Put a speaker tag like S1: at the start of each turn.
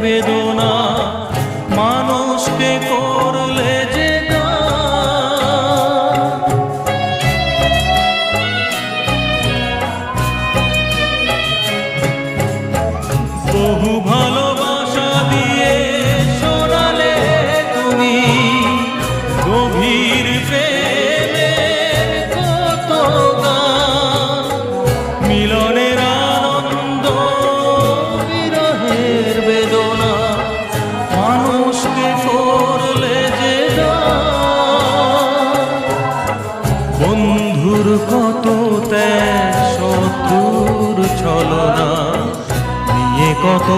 S1: বেদনা মানুষকে করলে যে বহু ভালোবাসা দিয়ে শোনালে তুমি গভীর প্রেমের কত গান, মিলনের আনন্দ বিরহের বেদনা মানুষকে করলে যে বন্ধুর কত ত্যাগ শত্রুর ছলনা নিয়ে কত